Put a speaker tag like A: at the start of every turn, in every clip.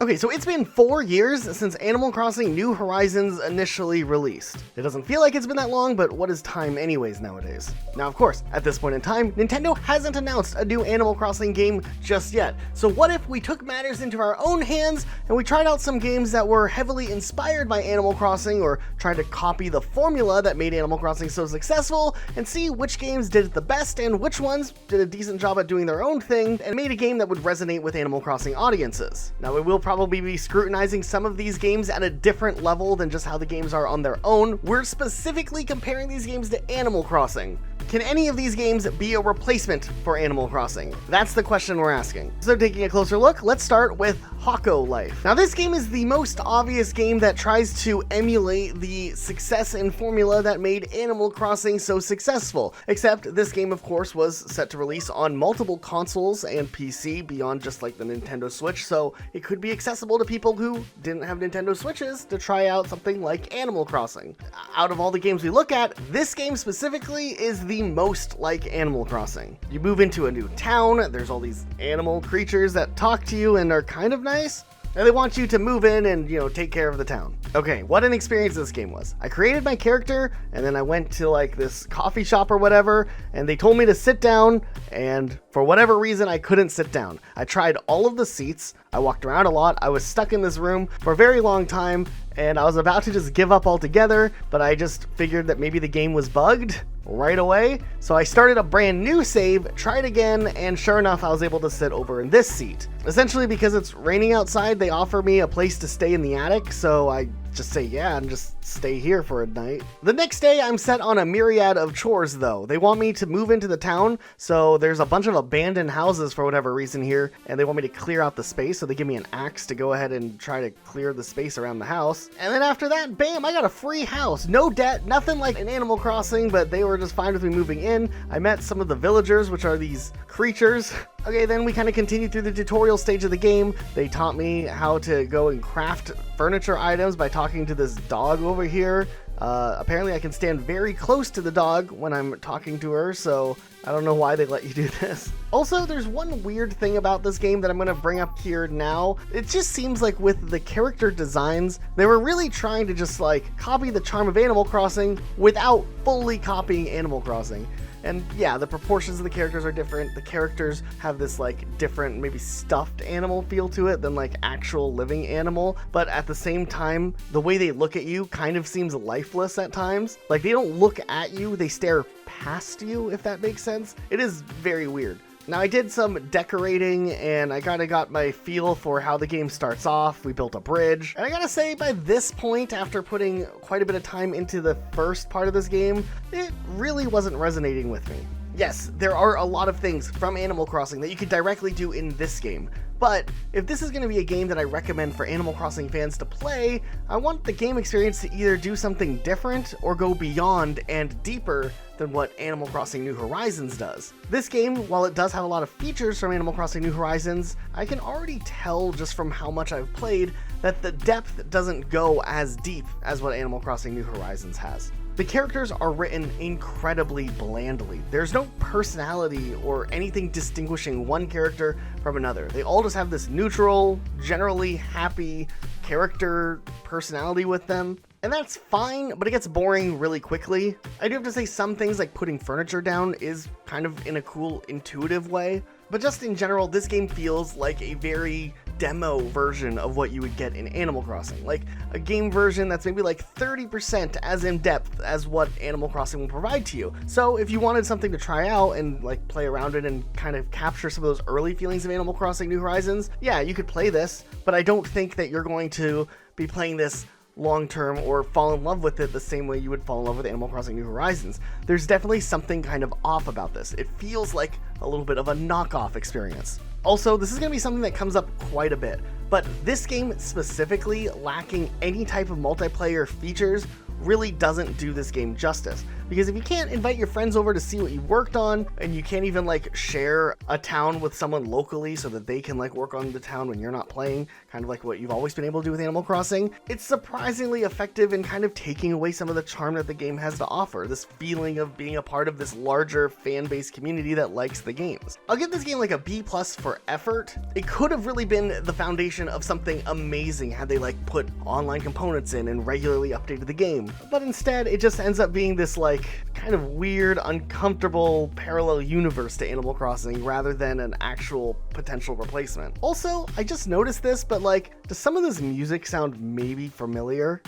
A: Okay, so it's been 4 years since Animal Crossing New Horizons initially released. It doesn't feel like it's been that long, but what is time anyways nowadays? Now, of course, at this point in time, Nintendo hasn't announced a new Animal Crossing game just yet. So what if we took matters into our own hands and we tried out some games that were heavily inspired by Animal Crossing or tried to copy the formula that made Animal Crossing so successful and see which games did it the best and which ones did a decent job at doing their own thing and made a game that would resonate with Animal Crossing audiences. Now, we will probably be scrutinizing some of these games at a different level than just how the games are on their own. We're specifically comparing these games to Animal Crossing. Can any of these games be a replacement for Animal Crossing? That's the question we're asking. So taking a closer look, let's start with Hako Life. Now this game is the most obvious game that tries to emulate the success and formula that made Animal Crossing so successful. Except this game of course was set to release on multiple consoles and PC beyond just like the Nintendo Switch, so it could be accessible to people who didn't have Nintendo Switches to try out something like Animal Crossing. Out of all the games we look at, this game specifically is the most like Animal Crossing. You move into a new town, there's all these animal creatures that talk to you and are kind of nice, and they want you to move in and, take care of the town. Okay, what an experience this game was. I created my character, and then I went to like this coffee shop or whatever, and they told me to sit down, and for whatever reason, I couldn't sit down. I tried all of the seats, I walked around a lot, I was stuck in this room for a very long time, and I was about to just give up altogether, but I just figured that maybe the game was bugged right away. So I started a brand new save, tried again, and sure enough, I was able to sit over in this seat. Essentially because it's raining outside, they offer me a place to stay in the attic, so I just say yeah and just stay here for a night. The next day, I'm set on a myriad of chores though. They want me to move into the town, so there's a bunch of abandoned houses for whatever reason here, and they want me to clear out the space, so they give me an axe to go ahead and try to clear the space around the house. And then after that, bam, I got a free house. No debt, nothing like an Animal Crossing, but they were just fine with me moving in. I met some of the villagers, which are these creatures. Okay, then we kind of continued through the tutorial stage of the game. They taught me how to go and craft furniture items by talking to this dog over here. Apparently I can stand very close to the dog when I'm talking to her, so I don't know why they let you do this. Also, there's one weird thing about this game that I'm going to bring up here now. It just seems like with the character designs, they were really trying to just like copy the charm of Animal Crossing without fully copying Animal Crossing. And yeah, the proportions of the characters are different. The characters have this like different, maybe stuffed animal feel to it than like actual living animal. But at the same time, the way they look at you kind of seems lifeless at times. Like they don't look at you, they stare past you, if that makes sense. It is very weird. Now I did some decorating and I kind of got my feel for how the game starts off. We built a bridge, and I gotta say by this point, after putting quite a bit of time into the first part of this game, it really wasn't resonating with me. Yes, there are a lot of things from Animal Crossing that you could directly do in this game, but if this is going to be a game that I recommend for Animal Crossing fans to play, I want the game experience to either do something different or go beyond and deeper than what Animal Crossing New Horizons does. This game, while it does have a lot of features from Animal Crossing New Horizons, I can already tell just from how much I've played that the depth doesn't go as deep as what Animal Crossing New Horizons has. The characters are written incredibly blandly. There's no personality or anything distinguishing one character from another. They all just have this neutral, generally happy character personality with them. And that's fine, but it gets boring really quickly. I do have to say some things like putting furniture down is kind of in a cool, intuitive way. But just in general, this game feels like a very demo version of what you would get in Animal Crossing. Like a game version that's maybe like 30% as in depth as what Animal Crossing will provide to you. So if you wanted something to try out and like play around it and kind of capture some of those early feelings of Animal Crossing New Horizons, yeah, you could play this, but I don't think that you're going to be playing this long-term or fall in love with it the same way you would fall in love with Animal Crossing New Horizons. There's definitely something kind of off about this. It feels like a little bit of a knockoff experience. Also, this is going to be something that comes up quite a bit, but this game specifically lacking any type of multiplayer features really doesn't do this game justice. Because if you can't invite your friends over to see what you worked on, and you can't even like share a town with someone locally so that they can like work on the town when you're not playing, kind of like what you've always been able to do with Animal Crossing, it's surprisingly effective in kind of taking away some of the charm that the game has to offer, this feeling of being a part of this larger fan-based community that likes the games. I'll give this game like a B+ for effort. It could have really been the foundation of something amazing had they like put online components in and regularly updated the game, but instead it just ends up being this like kind of weird, uncomfortable parallel universe to Animal Crossing rather than an actual potential replacement. Also, I just noticed this, but like, does some of this music sound maybe familiar?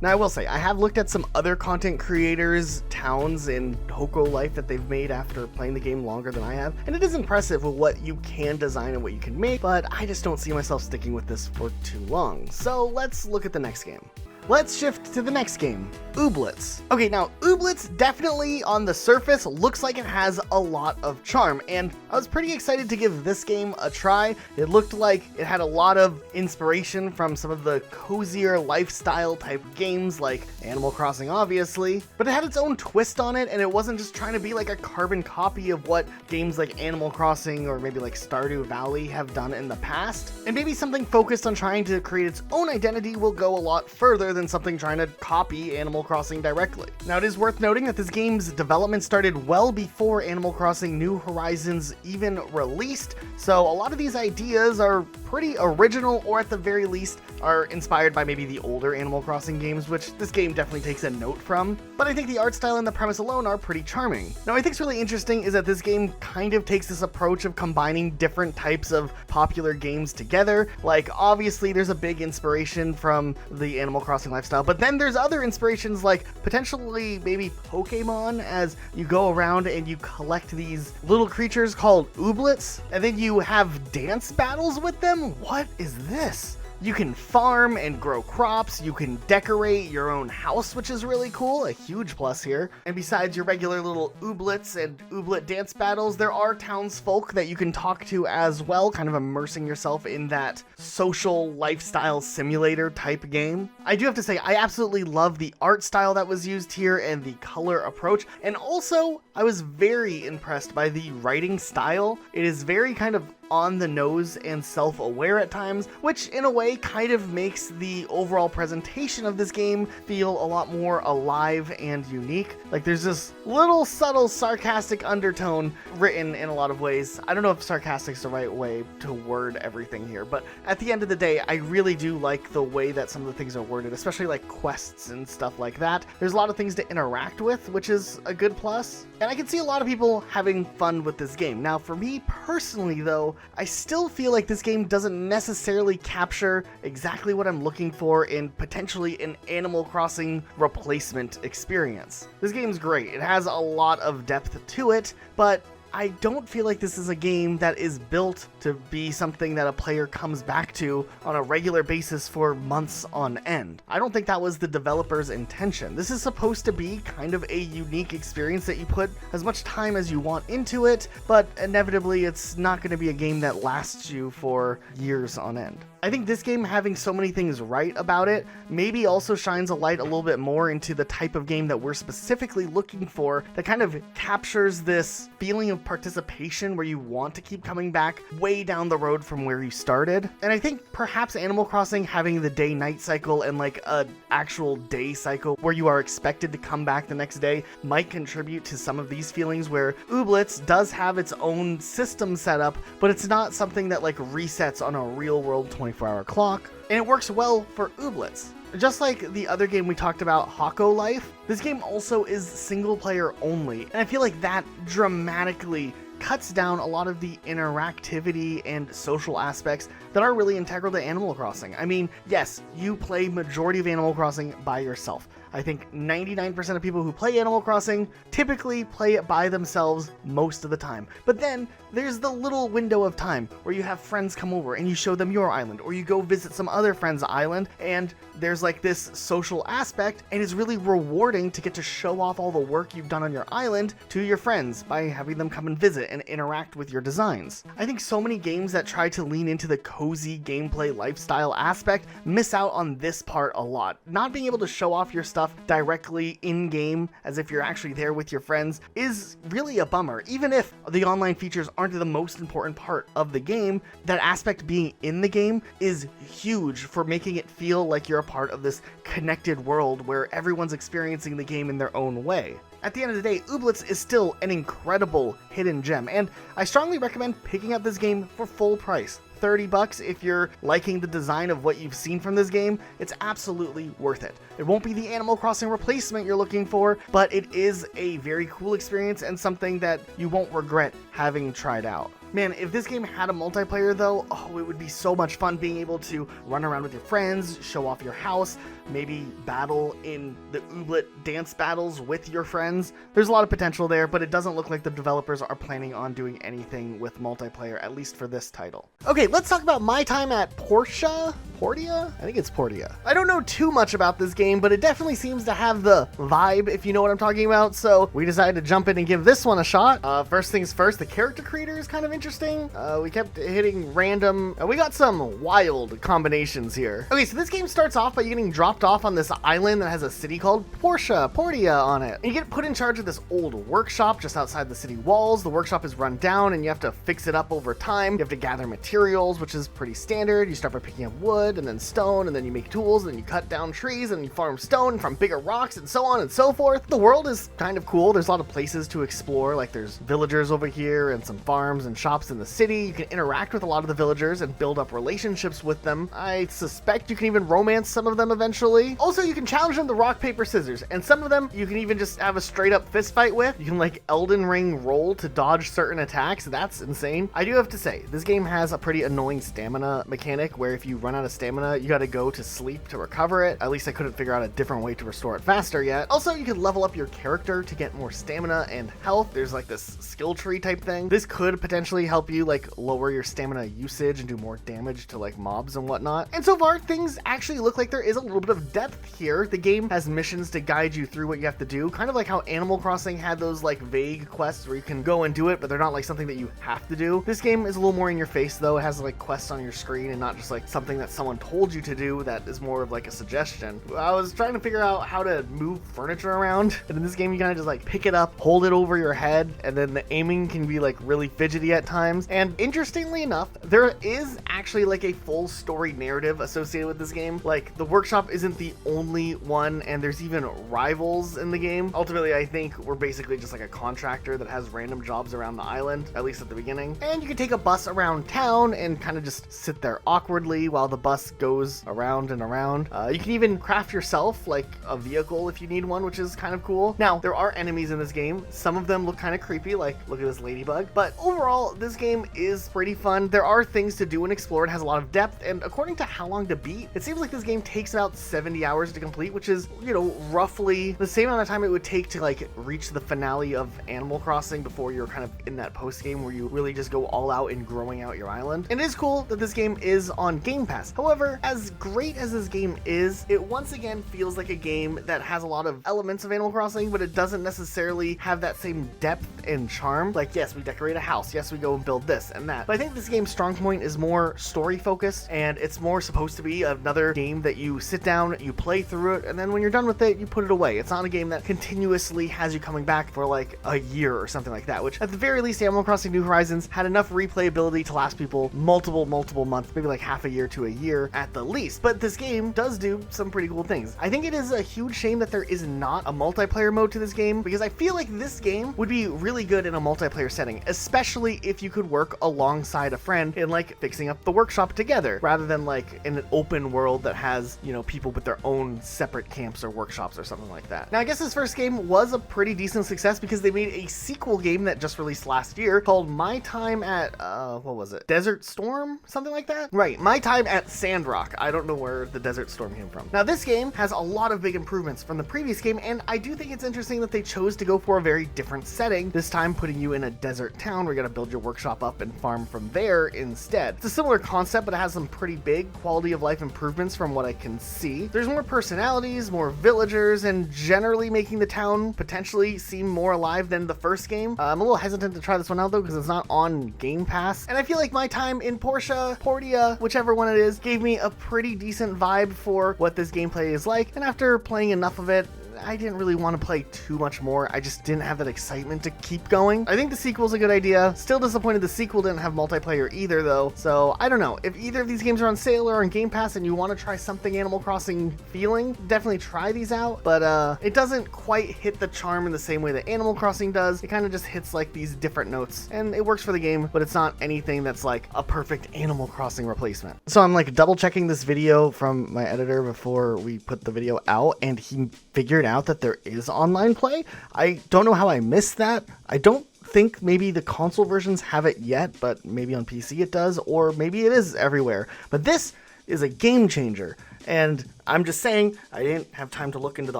A: Now I will say, I have looked at some other content creators' towns in Hako Life that they've made after playing the game longer than I have, and it is impressive with what you can design and what you can make, but I just don't see myself sticking with this for too long. So let's look at the next game. Let's shift to the next game, Ooblets. Okay, now Ooblets definitely on the surface looks like it has a lot of charm, and I was pretty excited to give this game a try. It looked like it had a lot of inspiration from some of the cozier lifestyle type games like Animal Crossing obviously, but it had its own twist on it, and it wasn't just trying to be like a carbon copy of what games like Animal Crossing or maybe like Stardew Valley have done in the past. And maybe something focused on trying to create its own identity will go a lot further than something trying to copy Animal Crossing directly. Now it is worth noting that this game's development started well before Animal Crossing New Horizons even released, so a lot of these ideas are pretty original, or at the very least are inspired by maybe the older Animal Crossing games, which this game definitely takes a note from. But I think the art style and the premise alone are pretty charming. Now I think what's really interesting is that this game kind of takes this approach of combining different types of popular games together. Like obviously there's a big inspiration from the Animal Crossing lifestyle, but then there's other inspirations like potentially maybe Pokemon, as you go around and you collect these little creatures called Ooblets, and then you have dance battles with them. What is this? You can farm and grow crops, you can decorate your own house, which is really cool, a huge plus here. And besides your regular little Ooblets and Ooblet dance battles, there are townsfolk that you can talk to as well, kind of immersing yourself in that social lifestyle simulator type game. I do have to say, I absolutely love the art style that was used here and the color approach, and also I was very impressed by the writing style. It is very kind of on the nose and self-aware at times, which in a way kind of makes the overall presentation of this game feel a lot more alive and unique. Like there's this little subtle sarcastic undertone written in a lot of ways. I don't know if sarcastic is the right way to word everything here, but at the end of the day, I really do like the way that some of the things are worded, especially like quests and stuff like that. There's a lot of things to interact with, which is a good plus. And I can see a lot of people having fun with this game. Now, for me personally though, I still feel like this game doesn't necessarily capture exactly what I'm looking for in potentially an Animal Crossing replacement experience. This game's great. It has a lot of depth to it, but I don't feel like this is a game that is built to be something that a player comes back to on a regular basis for months on end. I don't think that was the developer's intention. This is supposed to be kind of a unique experience that you put as much time as you want into it, but inevitably it's not going to be a game that lasts you for years on end. I think this game having so many things right about it maybe also shines a light a little bit more into the type of game that we're specifically looking for, that kind of captures this feeling of participation where you want to keep coming back way down the road from where you started. And I think perhaps Animal Crossing having the day-night cycle and like a actual day cycle where you are expected to come back the next day might contribute to some of these feelings, where Ooblets does have its own system set up, but it's not something that like resets on a real-world 24-hour clock, and it works well for Ooblets. Just like the other game we talked about, Hako Life, this game also is single player only, and I feel like that dramatically cuts down a lot of the interactivity and social aspects that are really integral to Animal Crossing. I mean, yes, you play majority of Animal Crossing by yourself. I think 99% of people who play Animal Crossing typically play it by themselves most of the time. But then there's the little window of time where you have friends come over and you show them your island, or you go visit some other friend's island, and there's like this social aspect, and it's really rewarding to get to show off all the work you've done on your island to your friends by having them come and visit and interact with your designs. I think so many games that try to lean into the cozy gameplay lifestyle aspect miss out on this part a lot. Not being able to show off your stuff directly in-game as if you're actually there with your friends is really a bummer. Even if the online features aren't the most important part of the game, that aspect being in the game is huge for making it feel like you're a part of this connected world where everyone's experiencing the game in their own way. At the end of the day, Ooblets is still an incredible hidden gem, and I strongly recommend picking up this game for full price. $30 if you're liking the design of what you've seen from this game. It's absolutely worth it. It won't be the Animal Crossing replacement you're looking for, but it is a very cool experience and something that you won't regret having tried out. Man, if this game had a multiplayer though, oh, it would be so much fun being able to run around with your friends, show off your house, maybe battle in the Ooblet dance battles with your friends. There's a lot of potential there, but it doesn't look like the developers are planning on doing anything with multiplayer, at least for this title. Okay, let's talk about my time at Poria? I think it's Poria. I don't know too much about this game, but it definitely seems to have the vibe, if you know what I'm talking about, so we decided to jump in and give this one a shot. First things first, the character creator is kind of interesting. We kept hitting random, we got some wild combinations here. Okay, so this game starts off by getting dropped off on this island that has a city called Poria on it. And you get put in charge of this old workshop just outside the city walls. The workshop is run down and you have to fix it up over time. You have to gather materials, which is pretty standard. You start by picking up wood and then stone, and then you make tools, and then you cut down trees, and you farm stone from bigger rocks, and so on and so forth. The world is kind of cool. There's a lot of places to explore, like there's villagers over here and some farms and shops in the city. You can interact with a lot of the villagers and build up relationships with them. I suspect you can even romance some of them eventually. Also, you can challenge them to rock, paper, scissors, and some of them you can even just have a straight up fist fight with. You can like Elden Ring roll to dodge certain attacks. That's insane. I do have to say, this game has a pretty annoying stamina mechanic where if you run out of stamina, you gotta go to sleep to recover it. At least I couldn't figure out a different way to restore it faster yet. Also, you can level up your character to get more stamina and health. There's like this skill tree type thing. This could potentially help you like lower your stamina usage and do more damage to like mobs and whatnot. And so far, things actually look like there is a little bit of depth here. The game has missions to guide you through what you have to do, kind of like how Animal Crossing had those like vague quests where you can go and do it, but they're not like something that you have to do. This game is a little more in your face though. It has like quests on your screen and not just like something that someone told you to do that is more of like a suggestion. I was trying to figure out how to move furniture around, and in this game you kind of just like pick it up, hold it over your head, and then the aiming can be like really fidgety at times. And interestingly enough, there is actually like a full story narrative associated with this game. Like the workshop isn't the only one, and there's even rivals in the game. Ultimately, I think we're basically just like a contractor that has random jobs around the island, at least at the beginning. And you can take a bus around town and kind of just sit there awkwardly while the bus goes around and around. You can even craft yourself like a vehicle if you need one, which is kind of cool. Now, there are enemies in this game. Some of them look kind of creepy, like look at this ladybug. But overall, this game is pretty fun. There are things to do and explore. It has a lot of depth, and according to how long to beat, it seems like this game takes about 70 hours to complete, which is, you know, roughly the same amount of time it would take to like reach the finale of Animal Crossing before you're kind of in that post game where you really just go all out in growing out your island. And it is cool that this game is on Game Pass. However, as great as this game is, it once again feels like a game that has a lot of elements of Animal Crossing, but it doesn't necessarily have that same depth and charm. Like, yes, we decorate a house, yes, we go and build this and that, but I think this game's strong point is more story focused, and it's more supposed to be another game that you sit down, you play through it, and then when you're done with it, you put it away. It's not a game that continuously has you coming back for like a year or something like that, which at the very least, Animal Crossing New Horizons had enough replayability to last people multiple months, maybe like half a year to a year at the least. But this game does do some pretty cool things. I think it is a huge shame that there is not a multiplayer mode to this game, because I feel like this game would be really good in a multiplayer setting, especially if you could work alongside a friend in like fixing up the workshop together, rather than like in an open world that has, you know, people with their own separate camps or workshops or something like that. Now, I guess this first game was a pretty decent success because they made a sequel game that just released last year called My Time at, what was it? Desert Storm? Something like that? Right, My Time at Sandrock. I don't know where the Desert Storm came from. Now, this game has a lot of big improvements from the previous game, and I do think it's interesting that they chose to go for a very different setting, this time putting you in a desert town where you gotta build your workshop up and farm from there instead. It's a similar concept, but it has some pretty big quality of life improvements from what I can see. There's more personalities, more villagers, and generally making the town potentially seem more alive than the first game. I'm a little hesitant to try this one out though because it's not on Game Pass, and I feel like my time in Poria, whichever one it is, gave me a pretty decent vibe for what this gameplay is like, and after playing enough of it, I didn't really want to play too much more. I just didn't have that excitement to keep going. I think the sequel's a good idea. Still disappointed the sequel didn't have multiplayer either though, so I don't know. If either of these games are on sale or on Game Pass and you want to try something Animal Crossing feeling, definitely try these out, but it doesn't quite hit the charm in the same way that Animal Crossing does. It kind of just hits like these different notes, and it works for the game, but it's not anything that's like a perfect Animal Crossing replacement. So I'm like double checking this video from my editor before we put the video out, and he figured out that there is online play. I don't know how I missed that. I don't think maybe the console versions have it yet, but maybe on PC it does, or maybe it is everywhere. But this is a game changer, and I'm just saying I didn't have time to look into the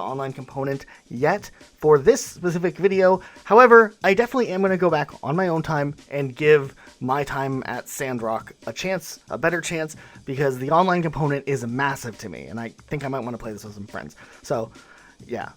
A: online component yet for this specific video. However, I definitely am going to go back on my own time and give My Time at Sandrock a chance, a better chance, because the online component is massive to me, and I think I might want to play this with some friends. So yeah,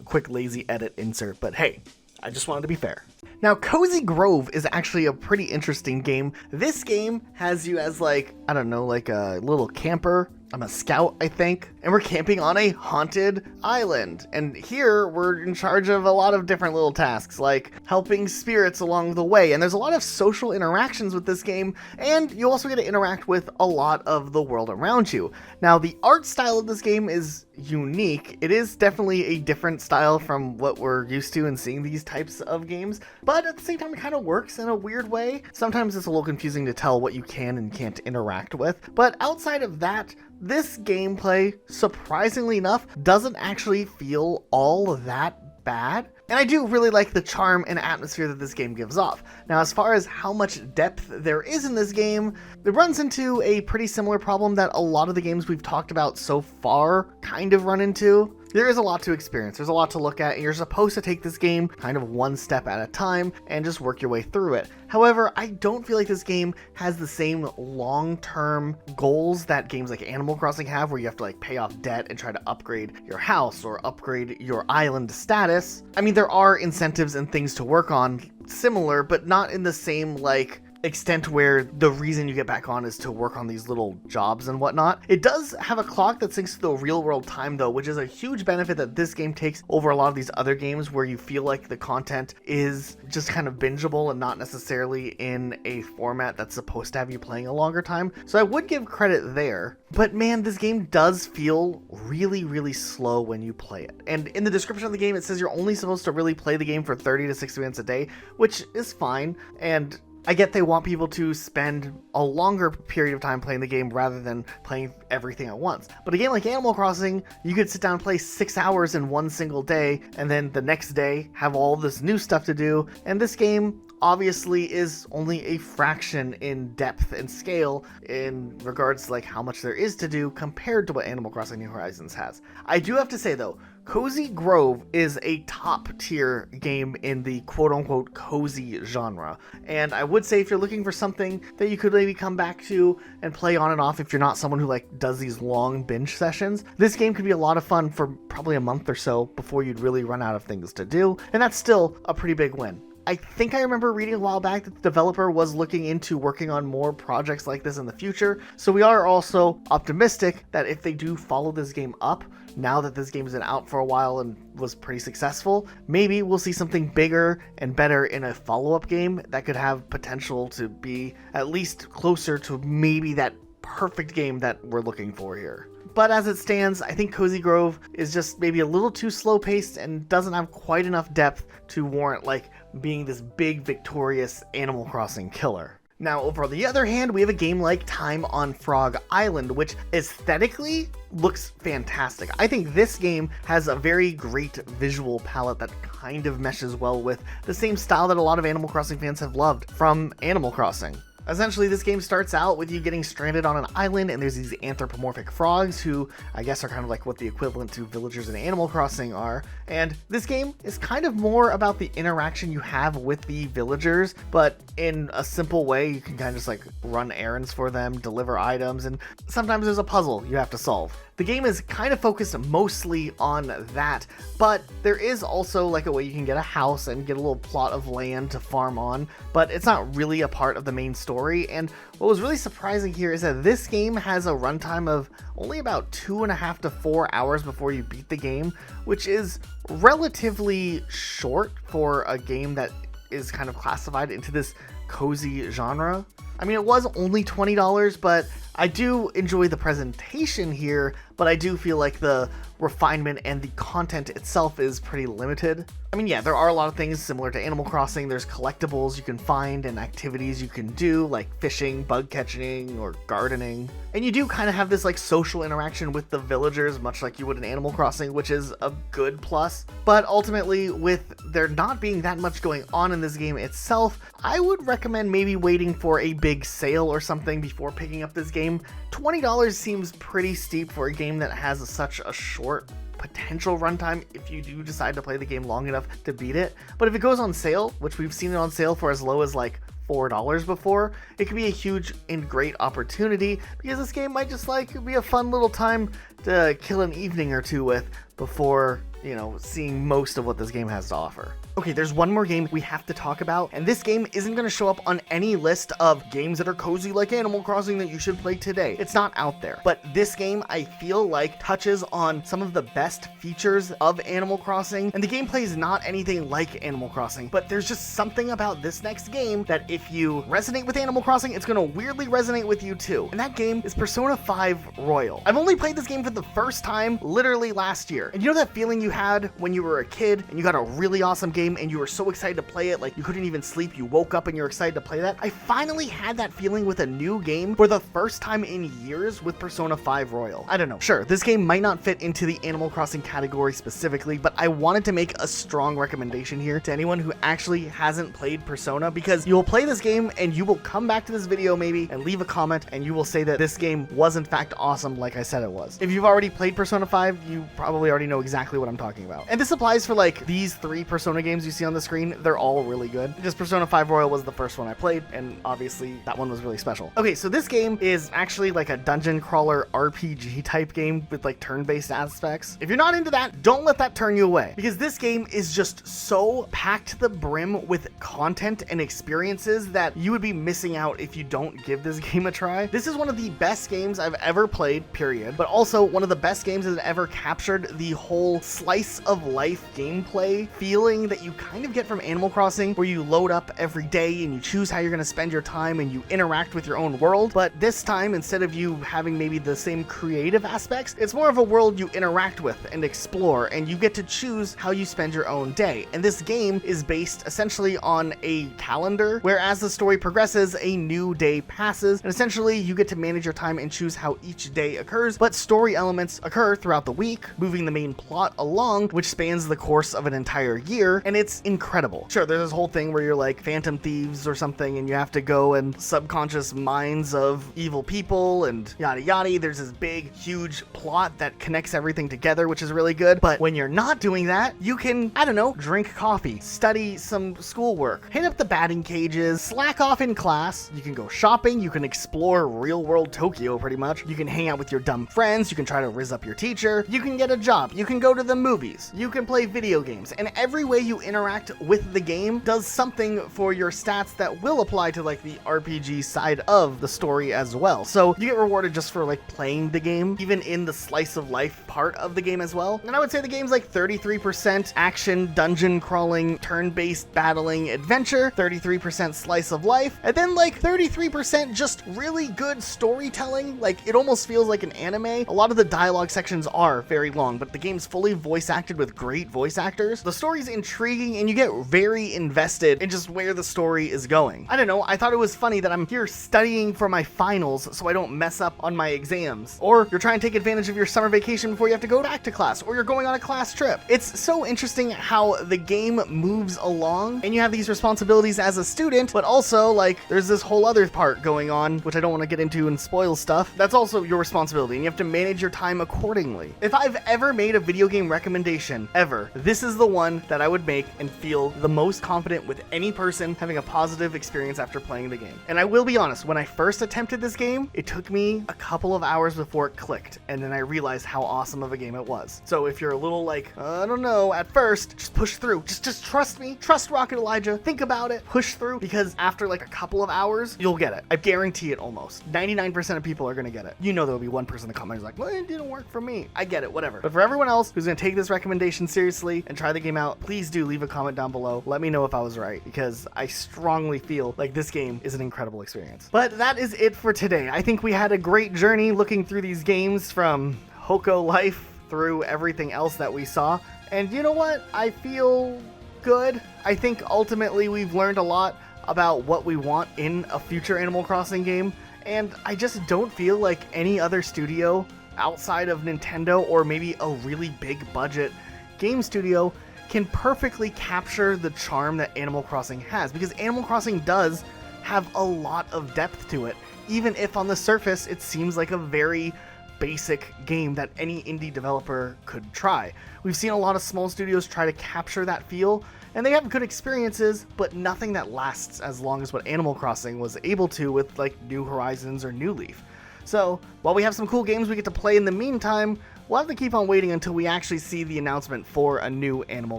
A: quick lazy edit insert, but hey, I just wanted to be fair. Now, Cozy Grove is actually a pretty interesting game. This game has you as like, I don't know, like a little camper. I'm a scout, I think, and we're camping on a haunted island. And here we're in charge of a lot of different little tasks, like helping spirits along the way. And there's a lot of social interactions with this game, and you also get to interact with a lot of the world around you. Now, the art style of this game is unique. It is definitely a different style from what we're used to in seeing these types of games, but at the same time, it kind of works in a weird way. Sometimes it's a little confusing to tell what you can and can't interact with, but outside of that, this gameplay, surprisingly enough, doesn't actually feel all that bad. And I do really like the charm and atmosphere that this game gives off. Now, as far as how much depth there is in this game, it runs into a pretty similar problem that a lot of the games we've talked about so far kind of run into. There is a lot to experience, there's a lot to look at, and you're supposed to take this game kind of one step at a time and just work your way through it. However, I don't feel like this game has the same long-term goals that games like Animal Crossing have, where you have to like pay off debt and try to upgrade your house or upgrade your island status. I mean, there are incentives and things to work on similar, but not in the same like extent where the reason you get back on is to work on these little jobs and whatnot. It does have a clock that syncs to the real world time though, which is a huge benefit that this game takes over a lot of these other games where you feel like the content is just kind of bingeable and not necessarily in a format that's supposed to have you playing a longer time. So I would give credit there. But man, this game does feel really, really slow when you play it. And in the description of the game, it says you're only supposed to really play the game for 30 to 60 minutes a day, which is fine. And I get they want people to spend a longer period of time playing the game rather than playing everything at once. But a game like Animal Crossing, you could sit down and play 6 hours in one single day, and then the next day have all this new stuff to do. And this game obviously is only a fraction in depth and scale in regards to like how much there is to do compared to what Animal Crossing New Horizons has. I do have to say though, Cozy Grove is a top tier game in the quote unquote cozy genre. And I would say if you're looking for something that you could maybe come back to and play on and off if you're not someone who like does these long binge sessions, this game could be a lot of fun for probably a month or so before you'd really run out of things to do. And that's still a pretty big win. I think I remember reading a while back that the developer was looking into working on more projects like this in the future. So we are also optimistic that if they do follow this game up, now that this game has been out for a while and was pretty successful, maybe we'll see something bigger and better in a follow-up game that could have potential to be at least closer to maybe that perfect game that we're looking for here. But as it stands, I think Cozy Grove is just maybe a little too slow-paced and doesn't have quite enough depth to warrant like being this big, victorious Animal Crossing killer. Now, over on the other hand, we have a game like Time on Frog Island, which aesthetically looks fantastic. I think this game has a very great visual palette that kind of meshes well with the same style that a lot of Animal Crossing fans have loved from Animal Crossing. Essentially, this game starts out with you getting stranded on an island, and there's these anthropomorphic frogs who I guess are kind of like what the equivalent to villagers in Animal Crossing are. And this game is kind of more about the interaction you have with the villagers, but in a simple way. You can kind of just like run errands for them, deliver items, and sometimes there's a puzzle you have to solve. The game is kind of focused mostly on that, but there is also like a way you can get a house and get a little plot of land to farm on, but it's not really a part of the main story. And what was really surprising here is that this game has a runtime of only about 2.5 to 4 hours before you beat the game, which is relatively short for a game that is kind of classified into this cozy genre. I mean, it was only $20, but I do enjoy the presentation here, but I do feel like the refinement and the content itself is pretty limited. I mean, yeah, there are a lot of things similar to Animal Crossing. There's collectibles you can find and activities you can do, like fishing, bug catching, or gardening. And you do kind of have this like social interaction with the villagers, much like you would in Animal Crossing, which is a good plus. But ultimately, with there not being that much going on in this game itself, I would recommend maybe waiting for a big sale or something before picking up this game. $20 seems pretty steep for a game that has such a short potential runtime if you do decide to play the game long enough to beat it. But if it goes on sale, which we've seen it on sale for as low as like $4 before, it could be a huge and great opportunity, because this game might just like be a fun little time to kill an evening or two with before, you know, seeing most of what this game has to offer. Okay, there's one more game we have to talk about, and this game isn't going to show up on any list of games that are cozy like Animal Crossing that you should play today. It's not out there. But this game, I feel like, touches on some of the best features of Animal Crossing, and the gameplay is not anything like Animal Crossing, but there's just something about this next game that if you resonate with Animal Crossing, it's going to weirdly resonate with you too. And that game is Persona 5 Royal. I've only played this game for the first time literally last year. And you know that feeling you had when you were a kid and you got a really awesome game and you were so excited to play it, like you couldn't even sleep, you woke up and you're excited to play that? I finally had that feeling with a new game for the first time in years with Persona 5 Royal. I don't know, sure, this game might not fit into the Animal Crossing category specifically, but I wanted to make a strong recommendation here to anyone who actually hasn't played Persona, because you will play this game and you will come back to this video maybe and leave a comment and you will say that this game was in fact awesome like I said it was. If you've already played Persona 5, you probably already know exactly what I'm talking about. And this applies for like these 3 Persona games you see on the screen. They're all really good. Just Persona 5 Royal was the first one I played, and obviously that one was really special. Okay, so this game is actually like a dungeon crawler RPG type game with like turn-based aspects. If you're not into that, don't let that turn you away, because this game is just so packed to the brim with content and experiences that you would be missing out if you don't give this game a try. This is one of the best games I've ever played, period, but also one of the best games that ever captured the whole slice of life gameplay feeling that you kind of get from Animal Crossing, where you load up every day and you choose how you're going to spend your time and you interact with your own world. But this time, instead of you having maybe the same creative aspects, it's more of a world you interact with and explore, and you get to choose how you spend your own day. And this game is based essentially on a calendar, where as the story progresses, a new day passes, and essentially you get to manage your time and choose how each day occurs, but story elements occur throughout the week, moving the main plot along, which spans the course of an entire year, and it's incredible. Sure, there's this whole thing where you're like phantom thieves or something, and you have to go in subconscious minds of evil people and yada yada. There's this big, huge plot that connects everything together, which is really good. But when you're not doing that, you can, I don't know, drink coffee, study some schoolwork, hit up the batting cages, slack off in class, you can go shopping, you can explore real world Tokyo pretty much, you can hang out with your dumb friends, you can try to rizz up your teacher, you can get a job, you can go to the movies, you can play video games, and every way you you interact with the game does something for your stats that will apply to like the RPG side of the story as well. So you get rewarded just for like playing the game, even in the slice of life part of the game as well. And I would say the game's like 33% action, dungeon crawling, turn-based battling adventure, 33% slice of life, and then like 33% just really good storytelling. Like it almost feels like an anime. A lot of the dialogue sections are very long, but the game's fully voice acted with great voice actors. The story's intriguing and you get very invested in just where the story is going. I don't know, I thought it was funny that I'm here studying for my finals so I don't mess up on my exams. Or you're trying to take advantage of your summer vacation before you have to go back to class, or you're going on a class trip. It's so interesting how the game moves along and you have these responsibilities as a student, but also like there's this whole other part going on, which I don't want to get into and spoil stuff. That's also your responsibility and you have to manage your time accordingly. If I've ever made a video game recommendation ever, this is the one that I would make and feel the most confident with any person having a positive experience after playing the game. And I will be honest, when I first attempted this game, it took me a couple of hours before it clicked, and then I realized how awesome of a game it was. So if you're a little like, I don't know, at first, just push through. Just trust me. Trust Rocket Elijah. Think about it. Push through, because after like a couple of hours, you'll get it. I guarantee it almost. 99% of people are gonna get it. You know there'll be one person in the comments like, well, it didn't work for me. I get it, whatever. But for everyone else who's gonna take this recommendation seriously and try the game out, please do leave a comment down below. Let me know if I was right, because I strongly feel like this game is an incredible experience. But that is it for today. I think we had a great journey looking through these games from Hako Life through everything else that we saw. And you know what? I feel good. I think ultimately we've learned a lot about what we want in a future Animal Crossing game. And I just don't feel like any other studio outside of Nintendo or maybe a really big budget game studio can perfectly capture the charm that Animal Crossing has, because Animal Crossing does have a lot of depth to it, even if on the surface it seems like a very basic game that any indie developer could try. We've seen a lot of small studios try to capture that feel, and they have good experiences, but nothing that lasts as long as what Animal Crossing was able to with like New Horizons or New Leaf. So while we have some cool games we get to play in the meantime, we'll have to keep on waiting until we actually see the announcement for a new Animal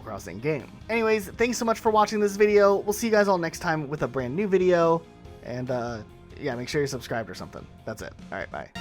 A: Crossing game. Anyways, thanks so much for watching this video. We'll see you guys all next time with a brand new video, and yeah, make sure you're subscribed or something. That's it. All right, bye.